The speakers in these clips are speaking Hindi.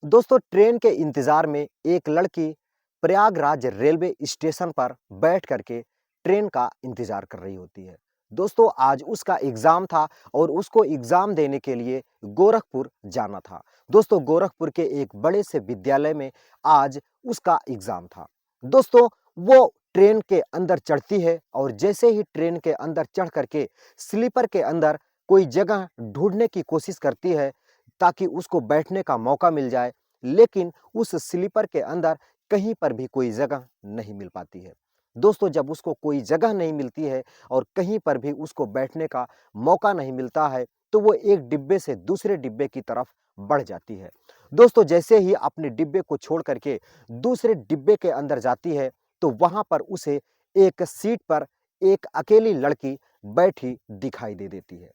दोस्तों ट्रेन के इंतजार में एक लड़की प्रयागराज रेलवे स्टेशन पर बैठ करके ट्रेन का इंतजार कर रही होती है। दोस्तों आज उसका एग्जाम था और उसको एग्जाम देने के लिए गोरखपुर जाना था। दोस्तों गोरखपुर के एक बड़े से विद्यालय में आज उसका एग्जाम था। दोस्तों वो ट्रेन के अंदर चढ़ती है और जैसे ही ट्रेन के अंदर चढ़ करके स्लीपर के अंदर कोई जगह ढूंढने की कोशिश करती है ताकि उसको बैठने का मौका मिल जाए, लेकिन उस स्लीपर के अंदर कहीं पर भी कोई जगह नहीं मिल पाती है। दोस्तों जब उसको कोई जगह नहीं मिलती है और कहीं पर भी उसको बैठने का मौका नहीं मिलता है, तो वो एक डिब्बे से दूसरे डिब्बे की तरफ बढ़ जाती है। दोस्तों जैसे ही अपने डिब्बे को छोड़ करके दूसरे डिब्बे के अंदर जाती है, तो वहाँ पर उसे एक सीट पर एक अकेली लड़की बैठी दिखाई दे देती है।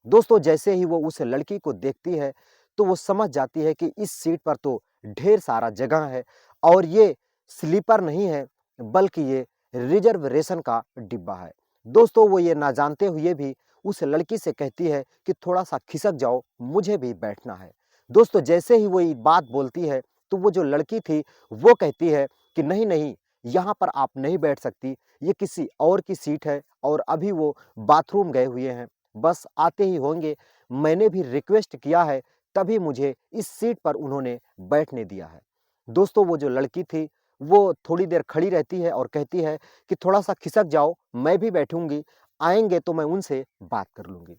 दोस्तों जैसे ही वो उस लड़की को देखती है, तो वो समझ जाती है कि इस सीट पर तो ढेर सारा जगह है और ये स्लीपर नहीं है, बल्कि ये रिजर्वेशन का डिब्बा है। दोस्तों वो ये ना जानते हुए भी उस लड़की से कहती है कि थोड़ा-सा खिसक जाओ, मुझे भी बैठना है। दोस्तों जैसे ही वो ये बात बोलती है, तो वो जो लड़की थी, वो कहती है कि नहीं, नहीं, यहाँ पर आप नहीं बैठ सकती, ये किसी और की सीट है और अभी वो बाथरूम गए हुए हैं, बस आते ही होंगे। मैंने भी रिक्वेस्ट किया है, तभी मुझे इस सीट पर उन्होंने बैठने दिया है। दोस्तों वो जो लड़की थी, वो थोड़ी देर खड़ी रहती है और कहती है कि थोड़ा-सा खिसक जाओ, मैं भी बैठूँगी, आएँगे तो मैं उनसे बात कर लूँगी।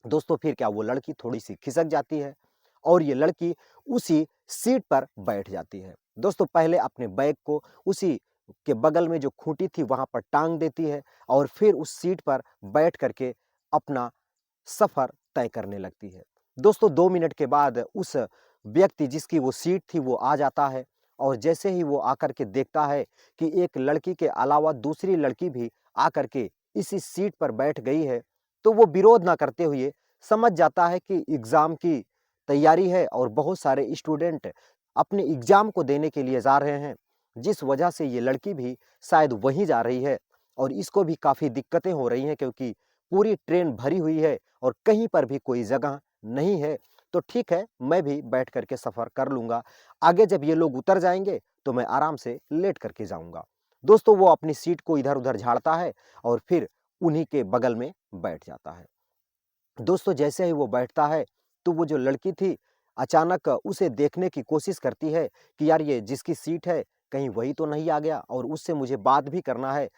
दोस्तों फिर क्या वो लड़की थोड़ी-सी खिसक जाती है और ये लड़की उसी सीट पर बैठ जाती है। दोस्तों पहले अपने बैग को उसी के बगल में जो खूँटी थी वहाँ पर टाँग देती है और फिर उस सीट पर बैठ कर के अपना सफ़र तय करने लगती है। दोस्तों 2 मिनट के बाद उस व्यक्ति जिसकी वो सीट थी वो आ जाता है और जैसे ही वो आकर के देखता है कि एक लड़की के अलावा दूसरी लड़की भी आकर के इसी सीट पर बैठ गई है, तो वो विरोध ना करते हुए समझ जाता है कि एग्ज़ाम की तैयारी है और बहुत सारे स्टूडेंट अपने एग्ज़ाम को देने के लिए जा रहे हैं, जिस वजह से ये लड़की भी शायद वहीं जा रही है और इसको भी काफ़ी दिक्कतें हो रही हैं क्योंकि पूरी ट्रेन भरी हुई है और कहीं पर भी कोई जगह नहीं है। तो ठीक है, मैं भी बैठ कर के सफ़र कर लूँगा। आगे जब ये लोग उतर जाएँगे, तो मैं आराम से लेट कर के जाऊँगा। दोस्तों वो अपनी सीट को इधर-उधर झाड़ता है और फिर उन्हीं के बगल में बैठ जाता है। दोस्तों जैसे ही वो बैठता है, तो वो जो लड़की थी, अचानक उसे देखने की कोशिश करती है कि यार ये जिसकी सीट है, कहीं वही तो नहीं आ गया और उससे मुझे बात भी करना है,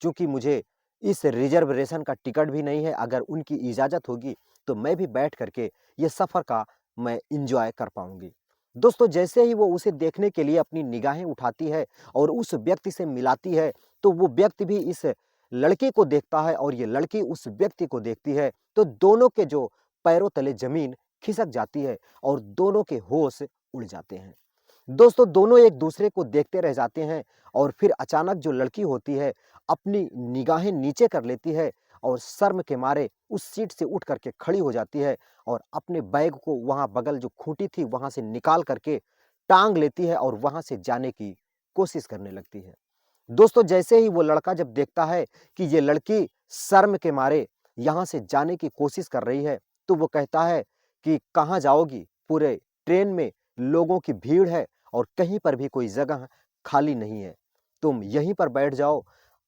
चूँकि मुझे इस रिज़र्वेशन का टिकट भी नहीं है। अगर उनकी इजाज़त होगी, तो मैं भी बैठ कर के ये सफ़र का मैं एन्जॉय कर पाऊँगी। दोस्तों जैसे ही वो उसे देखने के लिए अपनी निगाहें उठाती है और उस व्यक्ति से मिलाती है, तो वो व्यक्ति भी इस लड़के को देखता है और ये लड़की उस व्यक्ति को देखती है, तो दोनों के जो पैरों तले ज़मीन खिसक जाती है और दोनों के होश उड़ जाते हैं। दोस्तों दोनों एक दूसरे को देखते रह जाते हैं और फिर अचानक जो लड़की होती है, अपनी निगाहें नीचे कर लेती है और शर्म के मारे उस सीट से उठ करके खड़ी हो जाती है और अपने बैग को वहाँ बगल जो खूँटी थी, वहाँ से निकाल करके टाँग लेती है और वहाँ से जाने की कोशिश करने लगती है। दोस्तों जैसे ही वो लड़का जब देखता है कि ये लड़की शर्म के मारे यहाँ से जाने की कोशिश कर रही है, तो वो कहता है कि कहाँ जाओगी? पूरे ट्रेन में लोगों की भीड़ है और कहीं पर भी कोई जगह खाली नहीं है। तुम यहीं पर बैठ जाओ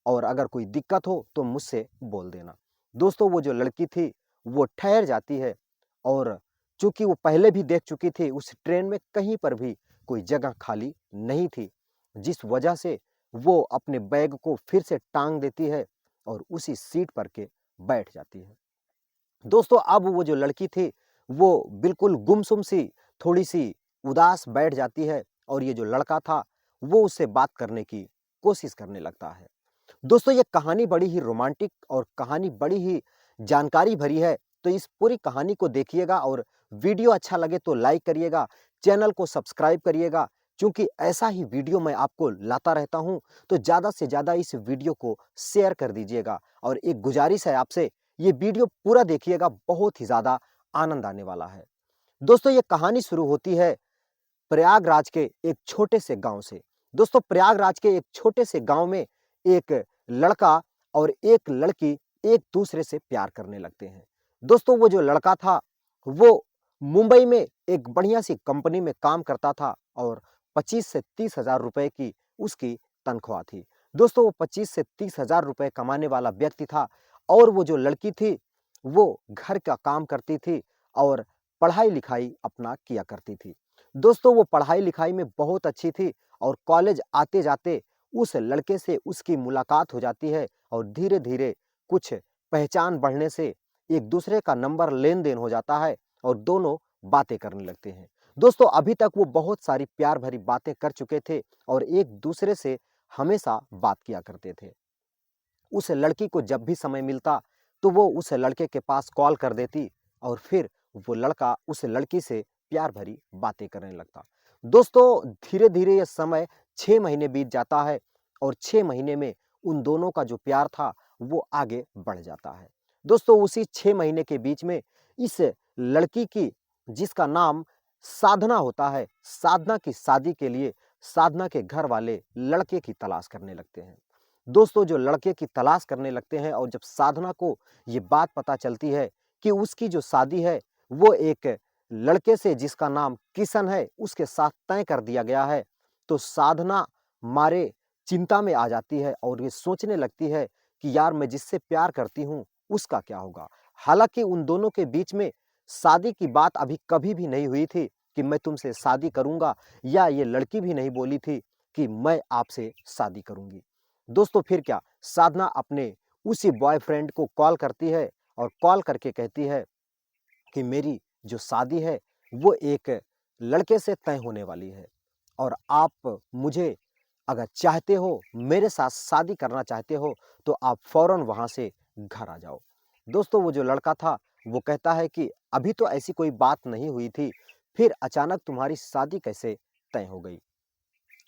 और अगर कोई दिक्कत हो तो मुझसे बोल देना। दोस्तों वो जो लड़की थी, वो ठहर जाती है और चूँकि वो पहले भी देख चुकी थी उस ट्रेन में कहीं पर भी कोई जगह खाली नहीं थी, जिस वजह से वो अपने बैग को फिर से टाँग देती है और उसी सीट पर के बैठ जाती है। दोस्तों अब वो जो लड़की थी, वो बिल्कुल गुमसुम सी, थोड़ी-सी उदास बैठ जाती है और ये जो लड़का था, वो उससे बात करने की कोशिश करने लगता है। दोस्तों ये कहानी बड़ी ही रोमांटिक और कहानी बड़ी ही जानकारी भरी है, तो इस पूरी कहानी को देखिएगा और वीडियो अच्छा लगे तो लाइक करिएगा, चैनल को सब्सक्राइब करिएगा, क्योंकि ऐसा ही वीडियो मैं आपको लाता रहता हूँ, तो ज़्यादा से ज़्यादा इस वीडियो को शेयर कर दीजिएगा और एक गुजारिश है आपसे, ये वीडियो पूरा देखिएगा, बहुत ही ज़्यादा आनंद आने वाला है। दोस्तों ये कहानी शुरू होती है प्रयागराज के एक छोटे से गाँव से। दोस्तों प्रयागराज के एक छोटे से गाँव में एक लड़का और एक लड़की एक दूसरे से प्यार करने लगते हैं। दोस्तों वो जो लड़का था, वो मुंबई में एक बढ़िया सी कंपनी में काम करता था और 25 से 30 हज़ार रुपए की उसकी तनख्वाह थी। दोस्तों वो 25 से 30 हज़ार रुपए कमाने वाला व्यक्ति था और वो जो लड़की थी, वो घर का काम करती थी और पढ़ाई-लिखाई अपना किया करती थी। दोस्तों वो पढ़ाई-लिखाई में बहुत अच्छी थी और कॉलेज आते-जाते उस लड़के से उसकी मुलाकात हो जाती है और धीरे-धीरे कुछ पहचान बढ़ने से एक-दूसरे का नंबर लेन-देन हो जाता है और दोनों बातें करने लगते हैं। दोस्तों अभी तक वो बहुत सारी प्यार भरी बातें कर चुके थे और एक-दूसरे से हमेशा बात किया करते थे। उस लड़की को जब भी समय मिलता, तो वो उस लड़के के पास कॉल कर देती और फिर वो लड़का उस लड़की से प्यार भरी बातें करने लगता। दोस्तों, धीरे-धीरे ये समय 6 महीने बीत जाता है और 6 महीने में उन दोनों का जो प्यार था, वो आगे बढ़ जाता है। दोस्तों, उसी 6 महीने के बीच में इस लड़की की जिसका नाम साधना होता है, साधना की शादी के लिए साधना के घर वाले लड़के की तलाश करने लगते हैं। दोस्तों जो लड़के की तलाश करने लगते हैं और जब साधना को ये बात पता चलती है कि उसकी जो शादी है वो एक लड़के से जिसका नाम किशन है उसके साथ तय कर दिया गया है, तो साधना मारे चिंता में आ जाती है और ये सोचने लगती है कि यार मैं जिससे प्यार करती हूँ उसका क्या होगा। हालांकि उन दोनों के बीच में शादी की बात अभी कभी भी नहीं हुई थी कि मैं तुमसे शादी करूंगा, या ये लड़की भी नहीं बोली थी कि मैं आपसे शादी करूंगी। दोस्तों फिर क्या, साधना अपने उसी बॉयफ्रेंड को कॉल करती है और कॉल करके कहती है कि मेरी जो शादी है वो एक लड़के से तय होने वाली है और आप मुझे अगर चाहते हो, मेरे साथ शादी करना चाहते हो, तो आप फ़ौरन वहाँ से घर आ जाओ। दोस्तों वो जो लड़का था वो कहता है कि अभी तो ऐसी कोई बात नहीं हुई थी, फिर अचानक तुम्हारी शादी कैसे तय हो गई?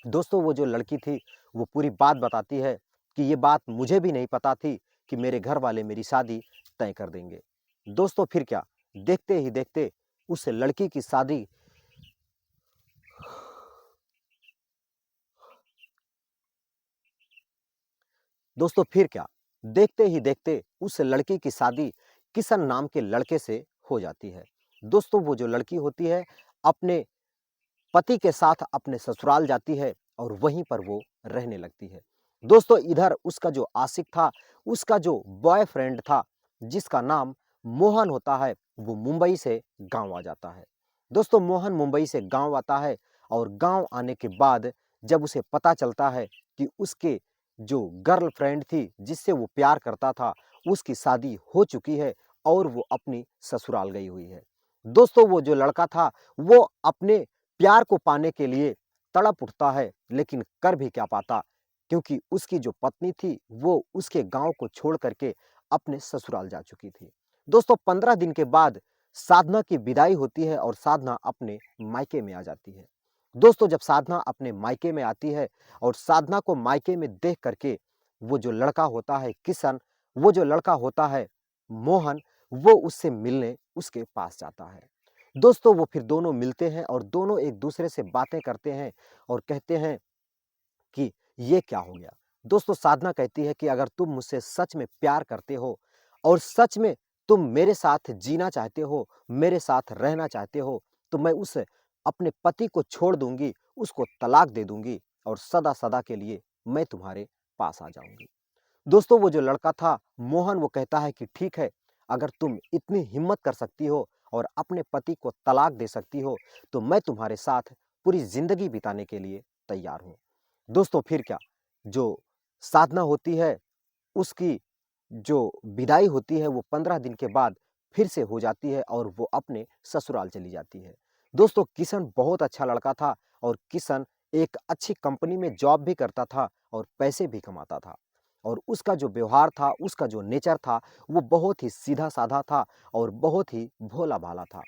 दोस्तों वो जो लड़की थी वो पूरी बात बताती है कि ये बात मुझे भी नहीं पता थी कि मेरे घर वाले मेरी शादी तय कर देंगे। दोस्तों फिर क्या, देखते ही देखते उस लड़की की शादी दोस्तों फिर क्या, देखते ही देखते उस लड़की की शादी किशन नाम के लड़के से हो जाती है। दोस्तों वो जो लड़की होती है अपने पति के साथ अपने ससुराल जाती है और वहीं पर वो रहने लगती है। दोस्तों इधर उसका जो आशिक था, उसका जो बॉयफ्रेंड था, जिसका नाम मोहन होता है, वो मुंबई से गाँव आ जाता है। दोस्तों मोहन मुंबई से गाँव आता है और गाँव आने के बाद जब उसे पता चलता है कि उसके जो गर्लफ्रेंड थी, जिससे वो प्यार करता था, उसकी शादी हो चुकी है और वो अपनी ससुराल गई हुई है। दोस्तों वो जो लड़का था, वो अपने प्यार को पाने के लिए तड़प उठता है, लेकिन कर भी क्या पाता, क्योंकि उसकी जो पत्नी थी वो उसके गांव को छोड़ करके अपने ससुराल जा चुकी थी। दोस्तों 15 दिन के बाद साधना की विदाई होती है और साधना अपने मायके में आ जाती है। दोस्तों जब साधना अपने मायके में आती है और साधना को मायके में देख करके वो जो लड़का होता है किशन, वो जो लड़का होता है मोहन, वो उससे मिलने उसके पास जाता है। दोस्तों वो फिर दोनों मिलते हैं और दोनों एक दूसरे से बातें करते हैं और कहते हैं कि ये क्या हो गया? दोस्तों साधना कहती है कि अगर तुम मुझसे सच में प्यार करते हो और सच में तुम मेरे साथ जीना चाहते हो, मेरे साथ रहना चाहते हो, तो मैं उस अपने पति को छोड़ दूँगी, उसको तलाक दे दूँगी और सदा-सदा के लिए मैं तुम्हारे पास आ जाऊँगी। दोस्तों वो जो लड़का था मोहन, वो कहता है कि ठीक है, अगर तुम इतनी हिम्मत कर सकती हो और अपने पति को तलाक दे सकती हो, तो मैं तुम्हारे साथ पूरी ज़िंदगी बिताने के लिए तैयार हूँ। दोस्तों फिर क्या, जो साधना होती है उसकी जो विदाई होती है वो 15 दिन के बाद फिर से हो जाती है और वो अपने ससुराल चली जाती है। दोस्तों किशन बहुत अच्छा लड़का था और किशन एक अच्छी कंपनी में जॉब भी करता था और पैसे भी कमाता था और उसका जो व्यवहार था, उसका जो नेचर था, वो बहुत ही सीधा-साधा था और बहुत ही भोला-भाला था।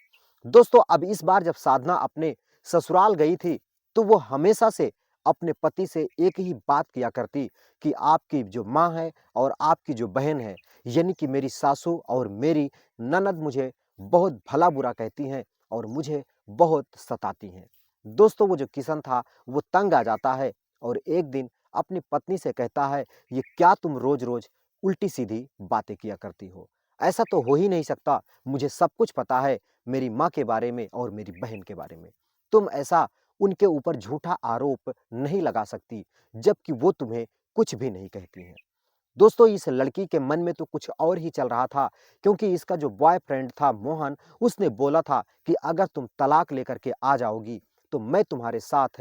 दोस्तों अब इस बार जब साधना अपने ससुराल गई थी, तो वो हमेशा से अपने पति से एक ही बात किया करती कि आपकी जो माँ है और आपकी जो बहन है, यानी कि मेरी सासू और मेरी ननद मुझे बहुत भला-बुरा कहती हैं और मुझे बहुत सताती हैं। दोस्तों वो जो किशन था, वो तंग आ जाता है और एक दिन अपनी पत्नी से कहता है, "ये क्या तुम रोज़-रोज़ उल्टी-सीधी बातें किया करती हो? ऐसा तो हो ही नहीं सकता, मुझे सब कुछ पता है मेरी माँ के बारे में और मेरी बहन के बारे में। तुम ऐसा उनके ऊपर झूठा आरोप नहीं लगा सकती, जबकि वो तुम्हें कुछ भी नहीं कहती हैं। दोस्तों, इस लड़की के मन में तो कुछ और ही चल रहा था, क्योंकि इसका जो बॉयफ्रेंड था मोहन, उसने बोला था कि अगर तुम तलाक लेकर के आ जाओगी, तो मैं तुम्हारे साथ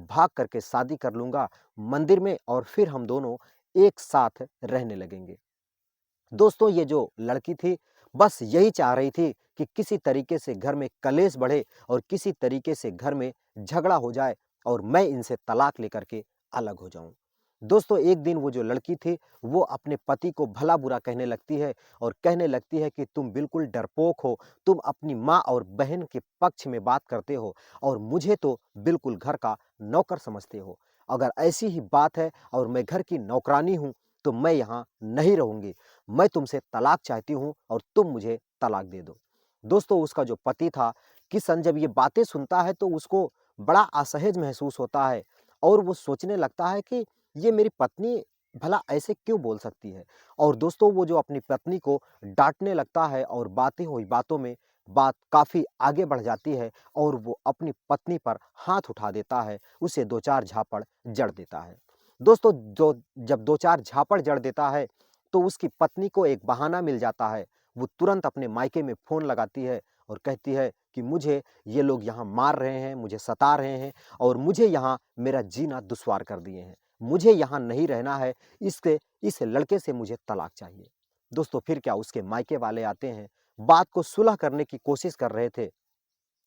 भाग करके शादी कर लूँगा मंदिर में और फिर हम दोनों एक साथ रहने लगेंगे। दोस्तों, ये जो लड़की थी, बस यही चाह रही थी कि किसी तरीके से घर में कलेश बढ़े और किसी तरीके से घर में झगड़ा हो जाए और मैं इनसे तलाक लेकर के अलग हो जाऊं। दोस्तों, एक दिन वो जो लड़की थी, वो अपने पति को भला-बुरा कहने लगती है और कहने लगती है कि तुम बिल्कुल डरपोक हो, तुम अपनी माँ और बहन के पक्ष में बात करते हो और मुझे तो बिल्कुल घर का नौकर समझते हो। अगर ऐसी ही बात है और मैं घर की नौकरानी हूँ, तो मैं यहाँ नहीं रहूँगी। मैं तुमसे तलाक चाहती हूँ और तुम मुझे तलाक दे दो। दोस्तों, उसका जो पति था किशन, जब ये बातें सुनता है तो उसको बड़ा असहज महसूस होता है और वो सोचने लगता है कि ये मेरी पत्नी भला ऐसे क्यों बोल सकती है। और दोस्तों, वो जो अपनी पत्नी को डांटने लगता है और बातें हुई बातों में बात काफ़ी आगे बढ़ जाती है और वो अपनी पत्नी पर हाथ उठा देता है, उसे 2-4 झापड़ जड़ देता है। दोस्तों, जो जब 2-4 झापड़ जड़ देता है, तो उसकी पत्नी को एक बहाना मिल जाता है। वो तुरंत अपने मायके में फ़ोन लगाती है और कहती है कि मुझे ये लोग यहाँ मार रहे हैं, मुझे सता रहे हैं और मुझे यहाँ मेरा जीना दुश्वार कर दिए हैं। मुझे यहाँ नहीं रहना है, इस लड़के से मुझे तलाक चाहिए। दोस्तों, फिर क्या उसके मायके वाले आते हैं, बात को सुलह करने की कोशिश कर रहे थे,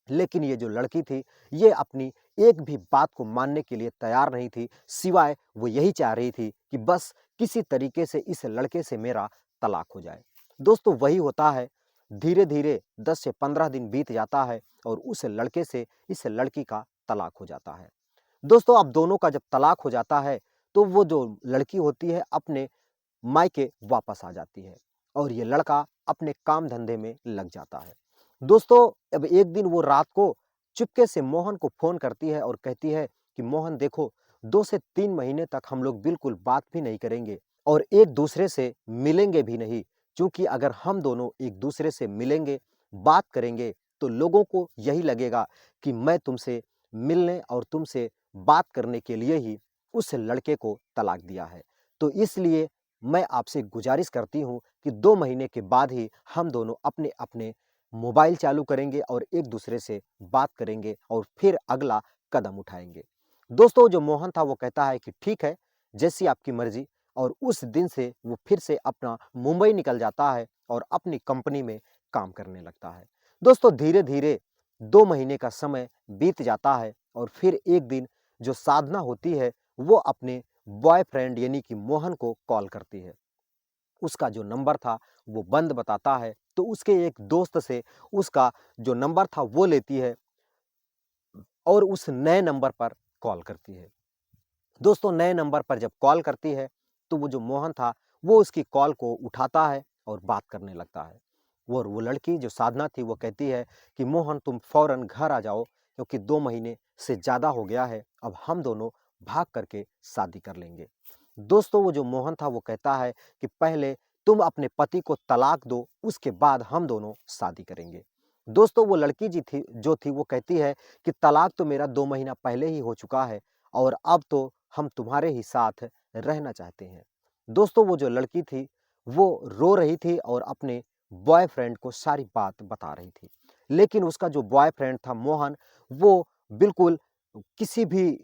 लेकिन ये जो लड़की थी, ये अपनी एक भी बात को मानने के लिए तैयार नहीं थी, सिवाय वो यही चाह रही थी कि बस किसी तरीके से इस लड़के से मेरा तलाक हो जाए। दोस्तों, वही होता है, धीरे-धीरे 10 से 15 दिन बीत जाता है और उस लड़के से इस लड़की का तलाक हो जाता है। दोस्तों, अब दोनों का जब तलाक हो जाता है, तो वो जो लड़की होती है अपने मायके वापस आ जाती है और ये लड़का अपने काम-धंधे में लग जाता है। दोस्तों, अब एक दिन वो रात को चुपके से मोहन को फ़ोन करती है और कहती है कि मोहन देखो, 2 से 3 महीने तक हम लोग बिल्कुल बात भी नहीं करेंगे और एक-दूसरे से मिलेंगे भी नहीं, क्योंकि अगर हम दोनों एक-दूसरे से मिलेंगे, बात करेंगे, तो लोगों को यही लगेगा कि मैं तुमसे मिलने और तुमसे बात करने के लिए ही उस लड़के को तलाक दिया है। तो इसलिए मैं आपसे गुज़ारिश करती हूँ कि 2 महीने के बाद ही हम दोनों अपने-अपने मोबाइल चालू करेंगे और एक-दूसरे से बात करेंगे और फिर अगला कदम उठाएँगे। दोस्तों, जो मोहन था वो कहता है कि ठीक है, जैसी आपकी मर्ज़ी, और उस दिन से वो फिर से अपना मुंबई निकल जाता है और अपनी कंपनी में काम करने लगता है। दोस्तों, धीरे-धीरे 2 महीने का समय बीत जाता है और फिर एक दिन जो साधना होती है, वो अपने बॉयफ्रेंड यानी कि मोहन को कॉल करती है। उसका जो नंबर था वो बंद बताता है, तो उसके एक दोस्त से उसका जो नंबर था वो लेती है और उस नए नंबर पर कॉल करती है। दोस्तों, नए नंबर पर जब कॉल करती है, तो वो जो मोहन था, वो उसकी कॉल को उठाता है और बात करने लगता है। और वो लड़की जो साधना थी, वो कहती है कि मोहन तुम फ़ौरन घर आ जाओ, क्योंकि 2 महीने से ज़्यादा हो गया है, अब हम दोनों भाग करके शादी कर लेंगे। दोस्तों, वो जो मोहन था वो कहता है कि पहले तुम अपने पति को तलाक दो, उसके बाद हम दोनों शादी करेंगे। दोस्तों, वो लड़की जो थी वो कहती है कि तलाक तो मेरा 2 महीना पहले ही हो चुका है और अब तो हम तुम्हारे ही साथ रहना चाहते हैं। दोस्तों, वो जो लड़की थी, वो रो रही थी और अपने बॉयफ्रेंड को सारी बात बता रही थी। लेकिन उसका जो बॉयफ्रेंड था मोहन, वो बिल्कुल किसी भी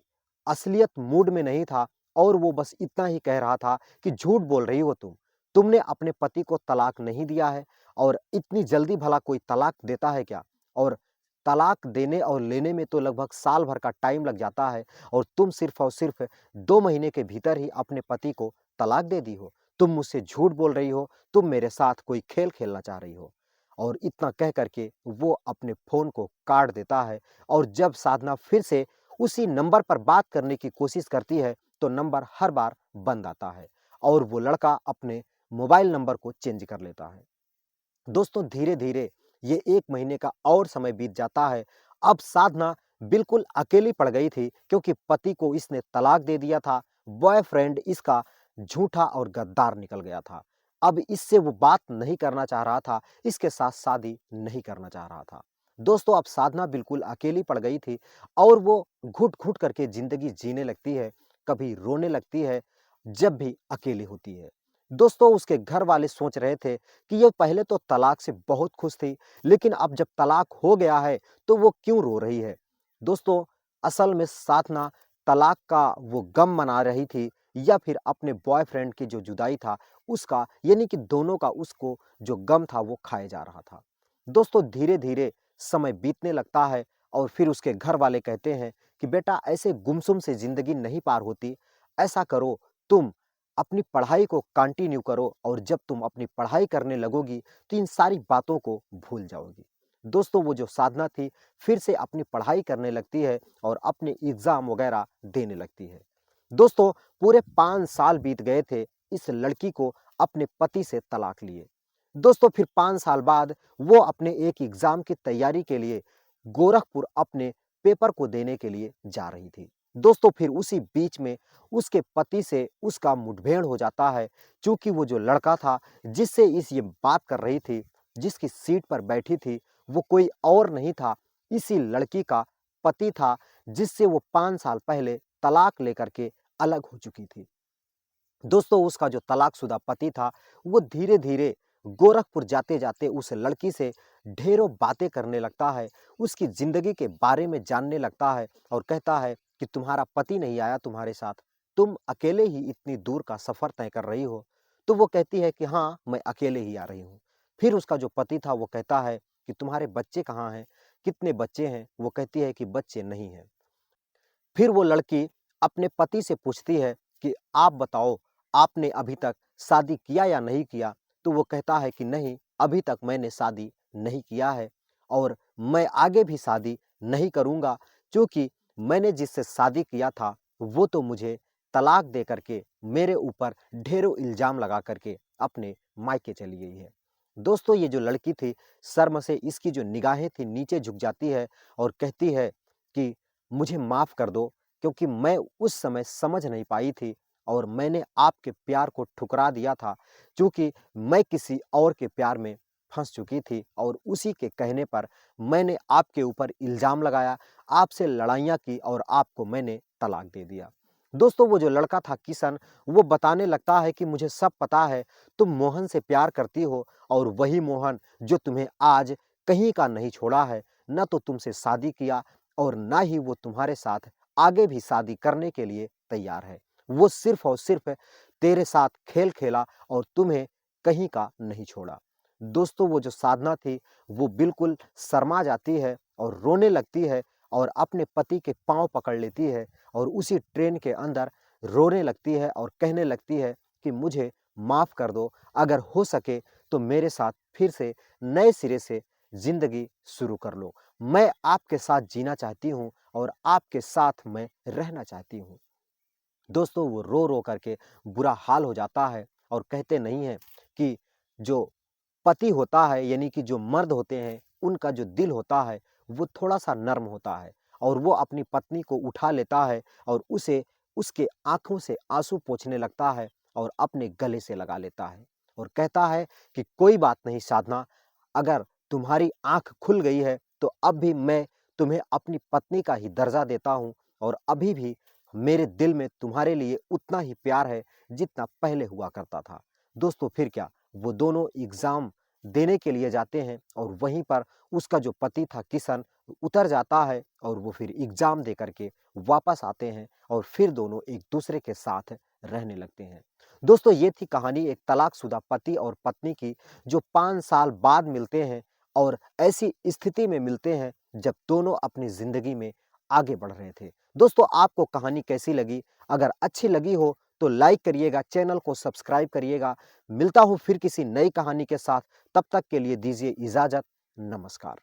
असलियत मूड में नहीं था और वो बस इतना ही कह रहा था कि झूठ बोल रही हो तुम। तुमने अपने पति को तलाक नहीं दिया है और इतनी जल्दी भला कोई तलाक देता है क्या? और तलाक देने और लेने में तो लगभग साल भर का टाइम लग जाता है और तुम सिर्फ़ और सिर्फ़ 2 महीने के भीतर ही अपने पति को तलाक दे दी हो। तुम मुझसे झूठ बोल रही हो, तुम मेरे साथ कोई खेल खेलना चाह रही हो। और इतना कह कर के वो अपने फ़ोन को काट देता है और जब साधना फिर से उसी नंबर पर बात करने की कोशिश करती है, तो नंबर हर बार बंद आता है और वो लड़का अपने मोबाइल नंबर को चेंज कर लेता है। दोस्तों, धीरे-धीरे ये 1 महीने का और समय बीत जाता है। अब साधना बिल्कुल अकेली पड़ गई थी, क्योंकि पति को इसने तलाक दे दिया था, बॉयफ्रेंड इसका झूठा और गद्दार निकल गया था। अब इससे वो बात नहीं करना चाह रहा था, इसके साथ शादी नहीं करना चाह रहा था। दोस्तों अब साधना बिल्कुल अकेली पड़ गई थी और वो घुट-घुट करके ज़िंदगी जीने लगती है, कभी रोने लगती है, जब भी अकेली होती है। दोस्तों उसके घर वाले सोच रहे थे कि ये पहले तो तलाक से बहुत खुश थी, लेकिन अब जब तलाक हो गया है, तो वो क्यों रो रही है? दोस्तों असल में साधना तलाक का वो गम मना रही थी या फिर अपने बॉयफ्रेंड की जो जुदाई था उसका, यानी कि दोनों का उसको जो गम था वो खाया जा रहा था। दोस्तों धीरे-धीरे समय बीतने लगता है और फिर उसके घर वाले कहते हैं कि बेटा ऐसे गुमसुम से ज़िंदगी नहीं पार होती, ऐसा करो तुम अपनी पढ़ाई को कंटिन्यू करो और जब तुम अपनी पढ़ाई करने लगोगी तो इन सारी बातों को भूल जाओगी। दोस्तों वो जो साधना थी फिर से अपनी पढ़ाई करने लगती है और अपने एग्ज़ाम वगैरह देने लगती है। दोस्तों पूरे 5 साल बीत गए थे इस लड़की को अपने पति से तलाक लिए। दोस्तों फिर 5 साल बाद वो अपने एक एग्ज़ाम की तैयारी के लिए गोरखपुर अपने पेपर को देने के लिए जा रही थी। दोस्तों फिर उसी बीच में उसके पति से उसका मुठभेड़ हो जाता है, चूँकि वो जो लड़का था जिससे ये बात कर रही थी, जिसकी सीट पर बैठी थी, वो कोई और नहीं था, इसी लड़की का पति था जिससे वो 5 साल पहले तलाक लेकर के अलग हो चुकी थी। दोस्तों उसका जो तलाकशुदा पति था, वो धीरे-धीरे गोरखपुर जाते-जाते उस लड़की से ढेरों बातें करने लगता है, उसकी ज़िंदगी के बारे में जानने लगता है और कहता है कि तुम्हारा पति नहीं आया तुम्हारे साथ, तुम अकेले ही इतनी दूर का सफ़र तय कर रही हो। तो वो कहती है कि हाँ, मैं अकेले ही आ रही हूँ। फिर उसका जो पति था वो कहता है कि तुम्हारे बच्चे कहाँ हैं? कितने बच्चे हैं? वो कहती है कि बच्चे नहीं हैं। फिर वो लड़की अपने पति से पूछती है कि आप बताओ, आपने अभी तक शादी किया या नहीं किया? तो वो कहता है कि नहीं, अभी तक मैंने शादी नहीं किया है और मैं आगे भी शादी नहीं करूँगा, क्योंकि मैंने जिससे शादी किया था, वो तो मुझे तलाक दे कर के मेरे ऊपर ढेरों इल्ज़ाम लगा कर के अपने मायके चली गई है। दोस्तों ये जो लड़की थी, शर्म से इसकी जो निगाहें थी नीचे झुक जाती है और कहती है कि मुझे माफ़ कर दो, क्योंकि मैं उस समय समझ नहीं पाई थी और मैंने आपके प्यार को ठुकरा दिया था, क्योंकि मैं किसी और के प्यार में फँस चुकी थी और उसी के कहने पर मैंने आपके ऊपर इल्ज़ाम लगाया, आपसे लड़ाइयाँ की और आपको मैंने तलाक दे दिया। दोस्तों वो जो लड़का था किशन, वो बताने लगता है कि मुझे सब पता है, तुम मोहन से प्यार करती हो और वही मोहन जो तुम्हें आज कहीं का नहीं छोड़ा है, ना तो तुमसे शादी किया और ना ही वो तुम्हारे साथ आगे भी शादी करने के लिए तैयार है। वो सिर्फ़ और सिर्फ़ तेरे साथ खेल खेला और तुम्हें कहीं का नहीं छोड़ा। दोस्तों वो जो साधना थी, वो बिल्कुल शर्मा जाती है और रोने लगती है और अपने पति के पाँव पकड़ लेती है और उसी ट्रेन के अंदर रोने लगती है और कहने लगती है कि मुझे माफ़ कर दो, अगर हो सके तो मेरे साथ फिर से नए सिरे से ज़िंदगी शुरू कर लो। मैं आपके साथ जीना चाहती हूँ और आपके साथ मैं रहना चाहती हूँ। दोस्तों वो रो-रो करके बुरा हाल हो जाता है और कहते नहीं हैं कि जो पति होता है, यानी कि जो मर्द होते हैं, उनका जो दिल होता है, वो थोड़ा-सा नर्म होता है और वो अपनी पत्नी को उठा लेता है और उसे उसके आँखों से आँसू पोंछने लगता है और अपने गले से लगा लेता है और कहता है कि कोई बात नहीं साधना, अगर तुम्हारी आँख खुल गई है, तो अब भी मैं तुम्हें अपनी पत्नी का ही दर्जा देता हूँ और अभी भी मेरे दिल में तुम्हारे लिए उतना ही प्यार है, जितना पहले हुआ करता था। दोस्तों फिर क्या, वो दोनों एग्ज़ाम देने के लिए जाते हैं और वहीं पर उसका जो पति था किशन उतर जाता है और वो फिर एग्ज़ाम दे कर के वापस आते हैं और फिर दोनों एक-दूसरे के साथ रहने लगते हैं। दोस्तों ये थी कहानी एक तलाकशुदा पति और पत्नी की, जो 5 साल बाद मिलते हैं और ऐसी स्थिति में मिलते हैं जब दोनों अपनी ज़िंदगी में आगे बढ़ रहे थे। दोस्तों आपको कहानी कैसी लगी? अगर अच्छी लगी हो तो लाइक करिएगा, चैनल को सब्सक्राइब करिएगा। मिलता हूँ फिर किसी नई कहानी के साथ, तब तक के लिए दीजिए इजाज़त। नमस्कार।